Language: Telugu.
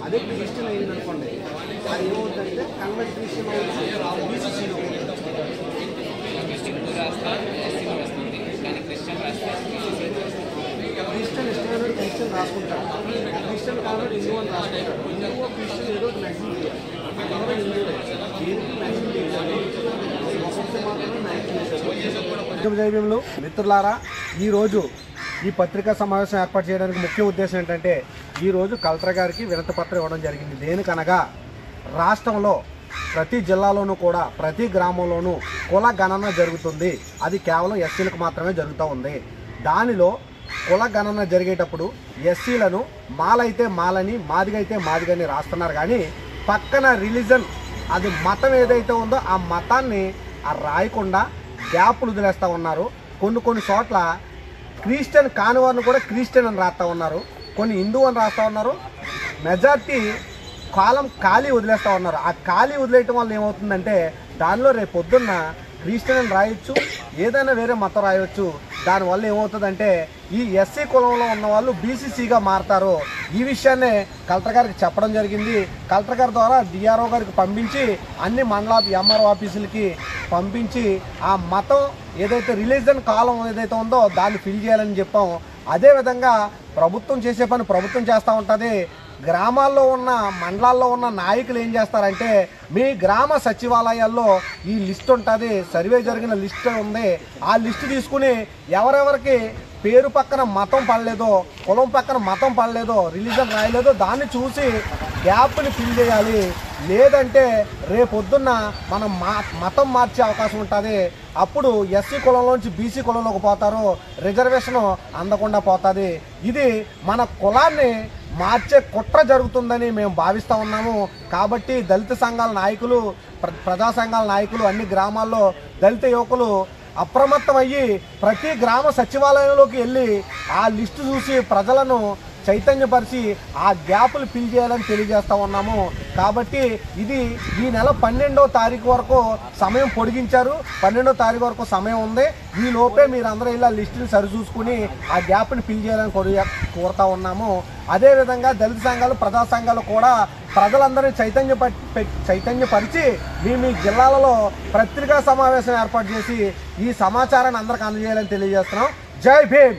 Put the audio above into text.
అదే క్రిస్టియన్ అయిందనుకోండి, అది ఏమవుతుందంటే కన్వర్ట్ క్రిస్టియన్ అవుతుంది, బీసీసీలో క్రిస్టియన్ ఇష్టమైన క్రిస్టియన్ రాసుకుంటారు, క్రిస్టియన్ కాబట్టి హిందూ అని రాసుకుంటారు. హిందూ క్రిస్టియన్ ఏదో మ్యాక్సిమం చేయాలి, అందరూ హిందూ దేనికి మ్యాక్సిమం చేయాలి, మాత్రమే మ్యాక్సిమం. జైవ్యంలో మిత్రులారా, ఈరోజు ఈ పత్రికా సమావేశం ఏర్పాటు చేయడానికి ముఖ్య ఉద్దేశం ఏంటంటే, ఈరోజు కలెక్టర్ గారికి వినతి పత్రం ఇవ్వడం జరిగింది. దేనికనగా రాష్ట్రంలో ప్రతి జిల్లాలోనూ కూడా ప్రతి గ్రామంలోనూ కుల గణన జరుగుతుంది. అది కేవలం ఎస్సీలకు మాత్రమే జరుగుతూ ఉంది. దానిలో కుల గణన జరిగేటప్పుడు ఎస్సీలను మాలైతే మాలని, మాదిగైతే మాదిగని రాస్తున్నారు. కానీ పక్కన రిలీజన్, అది మతం ఏదైతే ఉందో ఆ మతాన్ని రాయకుండా గ్యాపులు వదిలేస్తూ ఉన్నారు. కొన్ని చోట్ల క్రిస్టియన్ కాని వారిని కూడా క్రిస్టియన్ అని రాస్తూ ఉన్నారు, కొన్ని హిందూ అని రాస్తూ ఉన్నారు. మెజార్టీ కాలం ఖాళీ వదిలేస్తూ ఉన్నారు. ఆ ఖాళీ వదిలేయటం వల్ల ఏమవుతుందంటే, దానిలో రేపు పొద్దున్న క్రిస్టియన్ అని రాయొచ్చు, ఏదైనా వేరే మతం రాయొచ్చు. దానివల్ల ఏమవుతుందంటే, ఈ ఎస్సీ కులంలో ఉన్న వాళ్ళు బీసీసీగా మారతారు. ఈ విషయాన్నే కలెక్టర్ గారికి చెప్పడం జరిగింది. కలెక్టర్ గారి ద్వారా డిఆర్ఓ గారికి పంపించి అన్ని మండల ఎంఆర్ఓ ఆఫీసులకి పంపించి ఆ మతం ఏదైతే రిలీజన్ కాలం ఏదైతే ఉందో దాన్ని ఫిల్ చేయాలని చెప్పాం. అదేవిధంగా ప్రభుత్వం చేసే పని ప్రభుత్వం చేస్తూ ఉంటుంది. గ్రామాల్లో ఉన్న మండలాల్లో ఉన్న నాయకులు ఏం చేస్తారంటే, మీ గ్రామ సచివాలయాల్లో ఈ లిస్ట్ ఉంటుంది, సర్వే జరిగిన లిస్ట్ ఉంది, ఆ లిస్ట్ తీసుకుని ఎవరెవరికి పేరు పక్కన మతం పడలేదో, కులం పక్కన మతం పడలేదో, రిలీజన్ రాయలేదో దాన్ని చూసి గ్యాప్ని ఫిల్ చేయాలి. లేదంటే రేపొద్దున్న మనం మతం మార్చే అవకాశం ఉంటుంది. అప్పుడు ఎస్సీ కులంలోంచి బీసీ కులంలోకి పోతారు, రిజర్వేషన్ అందకుండా పోతుంది. ఇది మన కులాన్ని మార్చే కుట్ర జరుగుతుందని మేము భావిస్తూ ఉన్నాము. కాబట్టి దళిత సంఘాల నాయకులు, ప్రజా సంఘాల నాయకులు అన్ని గ్రామాల్లో దళిత యువకులు అప్రమత్తమయ్యి ప్రతి గ్రామ సచివాలయంలోకి వెళ్ళి ఆ లిస్టు చూసి ప్రజలను చైతన్యపరిచి ఆ గ్యాపులు ఫిల్ చేయాలని తెలియజేస్తూ ఉన్నాము. కాబట్టి ఇది ఈ నెల 12వ తారీఖు వరకు సమయం పొడిగించారు. 12వ తారీఖు వరకు సమయం ఉంది. ఈ లోపే మీరందరూ ఇలా లిస్టుని సరిచూసుకుని ఆ గ్యాప్ని ఫిల్ చేయాలని కోరుతూ ఉన్నాము. అదేవిధంగా దళిత సంఘాలు, ప్రజా సంఘాలు కూడా ప్రజలందరినీ చైతన్యపరిచి మీ జిల్లాలలో పత్రికా సమావేశం ఏర్పాటు చేసి ఈ సమాచారాన్ని అందరికి అందజేయాలని తెలియజేస్తున్నాం. జై భీమ్.